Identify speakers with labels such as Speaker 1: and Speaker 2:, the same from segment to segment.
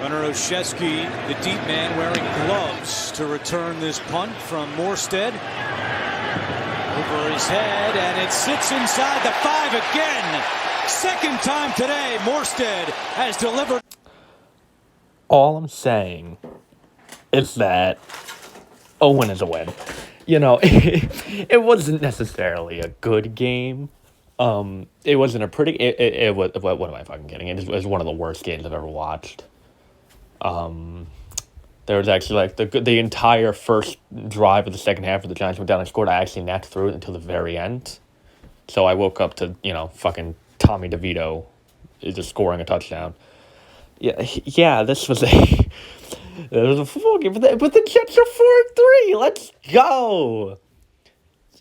Speaker 1: Gunnar Olszewski, the deep man, wearing gloves to return this punt from Morstead. Over his head, and it sits inside the 5 again. Second time today, Morstead has delivered.
Speaker 2: All I'm saying is that a win is a win. You know, it wasn't necessarily a good game. It wasn't a pretty. It was. What am I fucking kidding? It was one of the worst games I've ever watched. There was actually like the entire first drive of the second half of the Giants went down and scored. I actually napped through it until the very end. So I woke up to, fucking Tommy DeVito just scoring a touchdown. Yeah, this was a football game, but the Jets are 4-3. Let's go.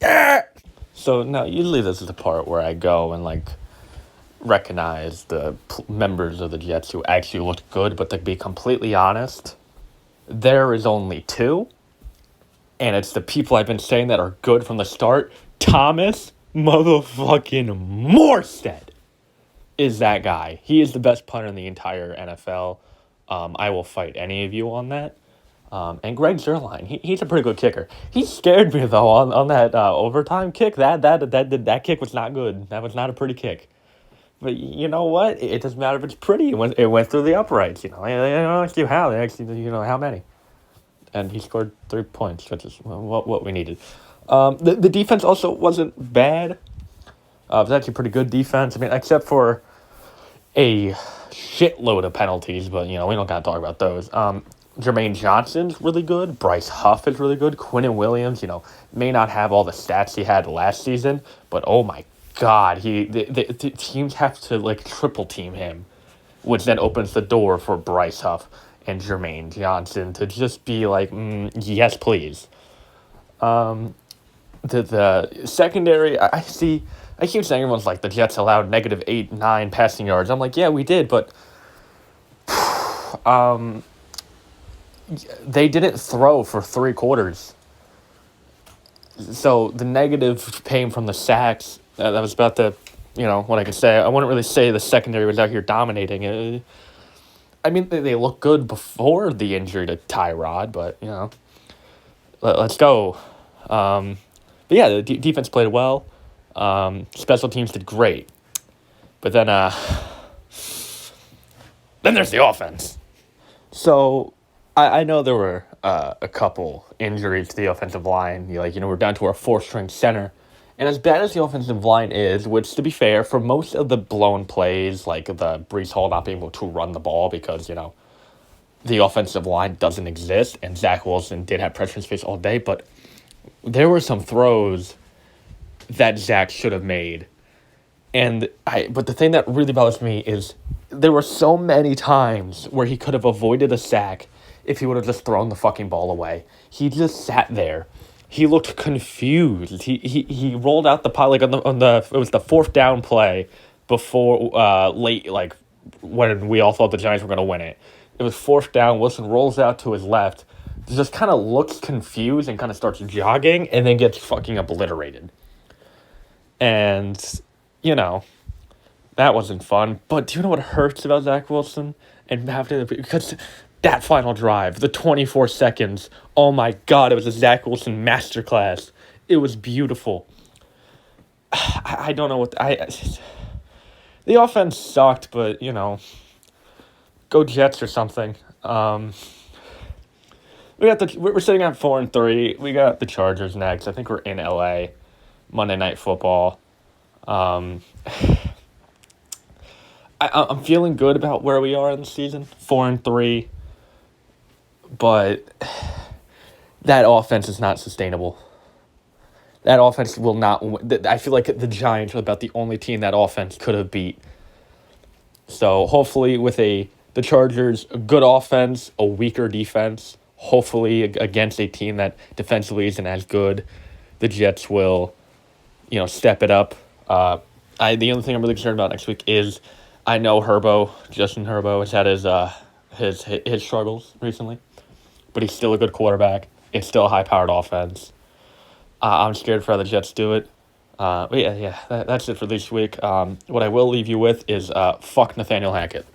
Speaker 2: Yeah. So now usually this is the part where I go and recognize the members of the Jets who actually looked good, but to be completely honest, there is only two, and it's the people I've been saying that are good from the start. Thomas motherfucking Morstead is that guy. He is the best punter in the entire NFL. I will fight any of you on that. And Greg Zuerlein, he's a pretty good kicker. He scared me though on that overtime kick. That kick was not good. That was not a pretty kick. But you know what? It doesn't matter if it's pretty. It went through the uprights. They don't ask you how. They actually, how many. And he scored 3 points, which is what we needed. The defense also wasn't bad. It was actually pretty good defense. I mean, except for a shitload of penalties, but we don't gotta talk about those. Jermaine Johnson's really good. Bryce Huff is really good. Quinnen Williams, may not have all the stats he had last season, but oh my God, the teams have to triple team him, which then opens the door for Bryce Huff and Jermaine Johnson to just be yes, please. The secondary, I keep saying everyone's the Jets allowed -8, -9 passing yards. I'm yeah, we did, but they didn't throw for 3 quarters. So the negative came from the sacks. That was about the, what I could say. I wouldn't really say the secondary was out here dominating. I mean, they looked good before the injury to Tyrod, but, let's go. But yeah, the defense played well. Special teams did great. But then there's the offense. So I know there were a couple injuries to the offensive line. We're down to our 4th-string center. And as bad as the offensive line is, which, to be fair, for most of the blown plays, like the Breece Hall not being able to run the ball because, the offensive line doesn't exist, and Zach Wilson did have pressure in his face all day, but there were some throws that Zach should have made. But the thing that really bothers me is there were so many times where he could have avoided a sack if he would have just thrown the fucking ball away. He just sat there. He looked confused. He rolled out the pile it was the 4th down play before late when we all thought the Giants were going to win it. It was 4th down. Wilson rolls out to his left, just kind of looks confused and kind of starts jogging, and then gets fucking obliterated. And that wasn't fun. But do you know what hurts about Zach Wilson and because that final drive, the 24 seconds, oh my God, it was a Zach Wilson masterclass. It was beautiful. I don't know what... the offense sucked, but, go Jets or something. We're sitting at 4-3. We got the Chargers next. I think we're in LA. Monday Night Football. I'm feeling good about where we are in the season. 4-3. But that offense is not sustainable. That offense will not win. I feel like the Giants are about the only team that offense could have beat. So hopefully with the Chargers, a good offense, a weaker defense, hopefully against a team that defensively isn't as good, the Jets will, step it up. The only thing I'm really concerned about next week is I know Justin Herbo has had his struggles recently, but he's still a good quarterback. It's still a high-powered offense. I'm scared for how the Jets do it. That's it for this week. What I will leave you with is fuck Nathaniel Hackett.